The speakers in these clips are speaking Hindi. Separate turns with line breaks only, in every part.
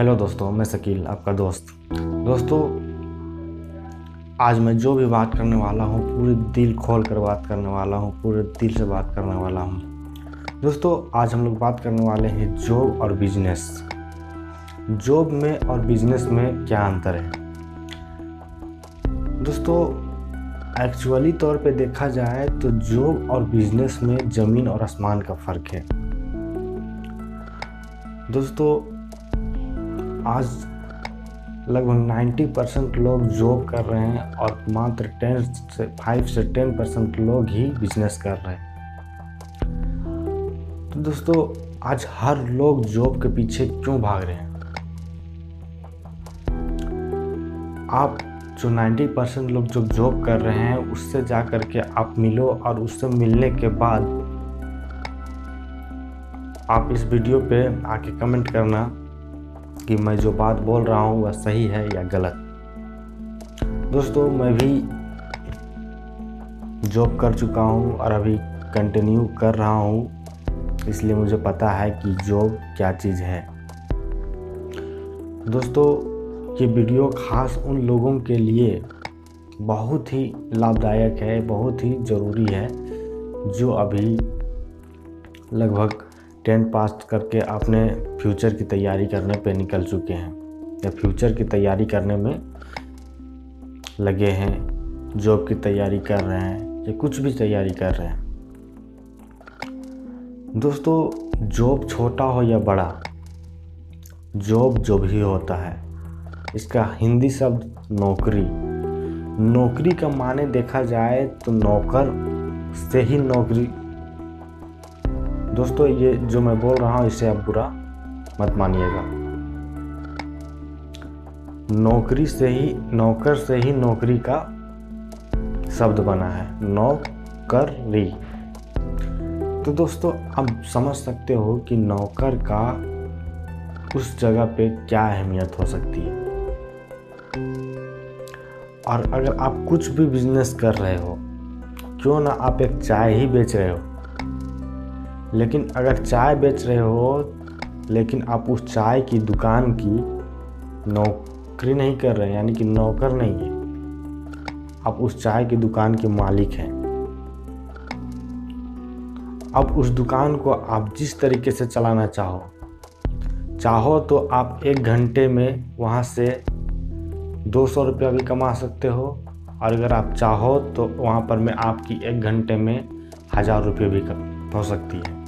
हेलो दोस्तों, मैं शकील आपका दोस्त। दोस्तों, आज मैं जो भी बात करने वाला हूँ पूरे दिल खोल कर बात करने वाला हूँ, पूरे दिल से बात करने वाला हूँ। दोस्तों, आज हम लोग बात करने वाले हैं जॉब और बिजनेस। जॉब में और बिजनेस में क्या अंतर है। दोस्तों, एक्चुअली तौर पे देखा जाए तो जॉब और बिजनेस में ज़मीन और आसमान का फ़र्क है। दोस्तों, आज लगभग 90% लोग जॉब कर रहे हैं और मात्र 5 से 10% लोग ही बिजनेस कर रहे हैं। तो दोस्तों, आज हर लोग जॉब के पीछे क्यों भाग रहे हैं। आप जो 90% लोग जो जॉब कर रहे हैं उससे जा कर के आप मिलो और उससे मिलने के बाद आप इस वीडियो पे आके कमेंट करना कि मैं जो बात बोल रहा हूँ वह सही है या गलत। दोस्तों, मैं भी जॉब कर चुका हूँ और अभी कंटिन्यू कर रहा हूँ, इसलिए मुझे पता है कि जॉब क्या चीज़ है। दोस्तों, ये वीडियो खास उन लोगों के लिए बहुत ही लाभदायक है, बहुत ही ज़रूरी है जो अभी लगभग 10 पास करके अपने फ्यूचर की तैयारी करने पे निकल चुके हैं या फ्यूचर की तैयारी करने में लगे हैं, जॉब की तैयारी कर रहे हैं या कुछ भी तैयारी कर रहे हैं। दोस्तों, जॉब छोटा हो या बड़ा, जॉब जो भी होता है इसका हिंदी शब्द नौकरी। नौकरी का माने देखा जाए तो नौकर से ही नौकरी। दोस्तों, ये जो मैं बोल रहा हूँ इसे आप बुरा मत मानिएगा। नौकरी से ही, नौकर से ही नौकरी का शब्द बना है, नौकरी। तो दोस्तों, आप समझ सकते हो कि नौकर का उस जगह पे क्या अहमियत हो सकती है। और अगर आप कुछ भी बिजनेस कर रहे हो, क्यों ना आप एक चाय ही बेच रहे हो, लेकिन अगर चाय बेच रहे हो लेकिन आप उस चाय की दुकान की नौकरी नहीं कर रहे हैं, यानी कि नौकर नहीं है, आप उस चाय की दुकान के मालिक हैं। अब उस दुकान को आप जिस तरीके से चलाना चाहो तो आप 1 घंटे में वहाँ से 200 रुपया भी कमा सकते हो, और अगर आप चाहो तो वहाँ पर में आपकी 1 घंटे में 1000 रुपये भी हो सकती है।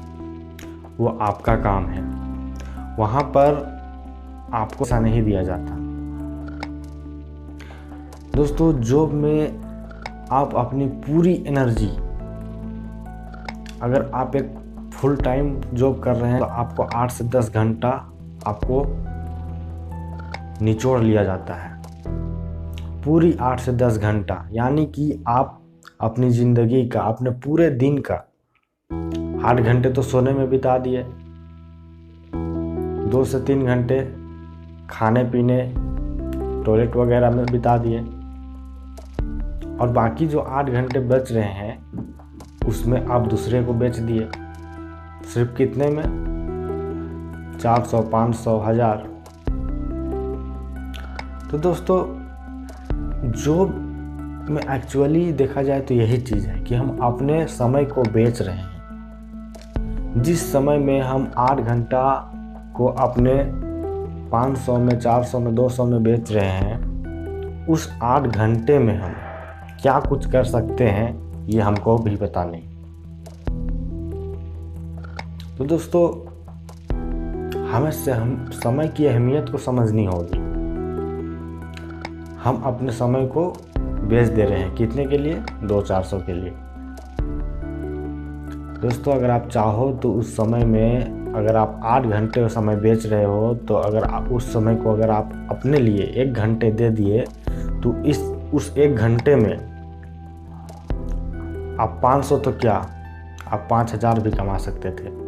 वो आपका काम है। वहाँ पर आपको ऐसा नहीं दिया जाता। दोस्तों, जॉब में आप अपनी पूरी एनर्जी, अगर आप एक फुल टाइम जॉब कर रहे हैं तो आपको 8 से 10 घंटा आपको निचोड़ लिया जाता है। पूरी 8 से 10 घंटा, यानी कि आप अपनी ज़िंदगी का, अपने पूरे दिन का 8 घंटे तो सोने में बिता दिए, 2 से 3 घंटे खाने पीने, टॉयलेट वगैरह में बिता दिए, और बाकी जो 8 घंटे बच रहे हैं उसमें आप दूसरे को बेच दिए। सिर्फ कितने में? 400, 500, 1000। तो दोस्तों, जॉब में एक्चुअली देखा जाए तो यही चीज़ है कि हम अपने समय को बेच रहे हैं। जिस समय में हम 8 घंटा को अपने 500 में, 400 में, 200 में बेच रहे हैं, उस 8 घंटे में हम क्या कुछ कर सकते हैं ये हमको भी पता नहीं। तो दोस्तों, हम समय की अहमियत को समझनी होगी। हम अपने समय को बेच दे रहे हैं कितने के लिए? 200-400 के लिए। दोस्तों, अगर आप चाहो तो उस समय में, अगर आप 8 घंटे समय बेच रहे हो, तो अगर आप उस समय को अगर आप अपने लिए 1 घंटे दे दिए तो उस 1 घंटे में आप 500 तो क्या, आप 5000 भी कमा सकते थे।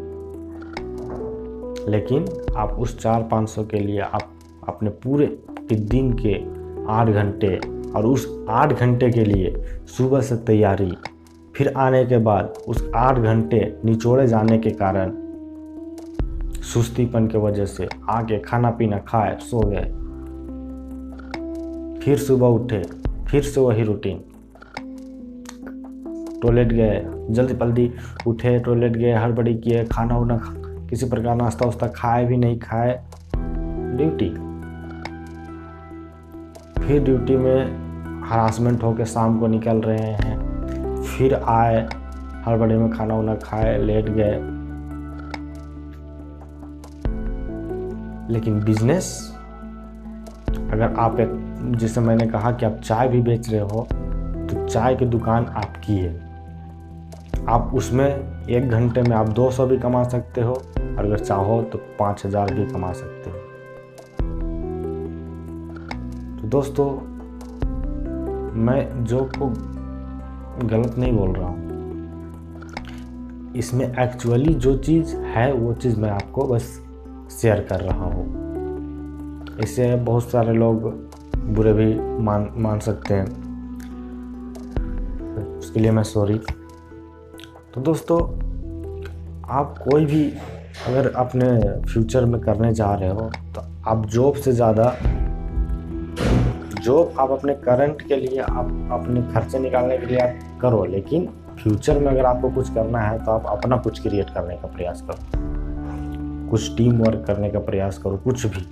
लेकिन आप उस 400-500 के लिए आप अपने पूरे दिन के 8 घंटे, और उस 8 घंटे के लिए सुबह से तैयारी, फिर आने के बाद उस 8 घंटे निचोड़े जाने के कारण सुस्तीपन के वजह से आके खाना पीना खाए, सो गए, फिर सुबह उठे, फिर से वही रूटीन, टॉयलेट गए, जल्दी जल्दी उठे, टॉयलेट गए, हड़बड़ी किए, खाना वाना किसी प्रकार नाश्ता वास्ता खाए भी नहीं खाए, ड्यूटी, फिर ड्यूटी में हरासमेंट होकर शाम को निकल रहे हैं, फिर आए, हड़बड़ी में खाना वाना खाए, लेट गए। लेकिन बिजनेस, अगर आप एक, जैसे मैंने कहा कि आप चाय भी बेच रहे हो, तो चाय की दुकान आपकी है, आप उसमें 1 घंटे में आप 200 भी कमा सकते हो, और अगर चाहो तो 5000 भी कमा सकते हो। तो दोस्तों, मैं जो को गलत नहीं बोल रहा हूँ, इसमें एक्चुअली जो चीज़ है वो चीज़ मैं आपको बस शेयर कर रहा हूँ। इससे बहुत सारे लोग बुरे भी मान सकते हैं, उसके लिए मैं सॉरी। तो दोस्तों, आप कोई भी अगर अपने फ्यूचर में करने जा रहे हो, तो आप जॉब से ज़्यादा, जॉब आप अपने करंट के लिए, आप अपने खर्चे निकालने के लिए आप करो, लेकिन फ्यूचर में अगर आपको कुछ करना है तो आप अपना कुछ क्रिएट करने का प्रयास करो, कुछ टीम वर्क करने का प्रयास करो, कुछ भी।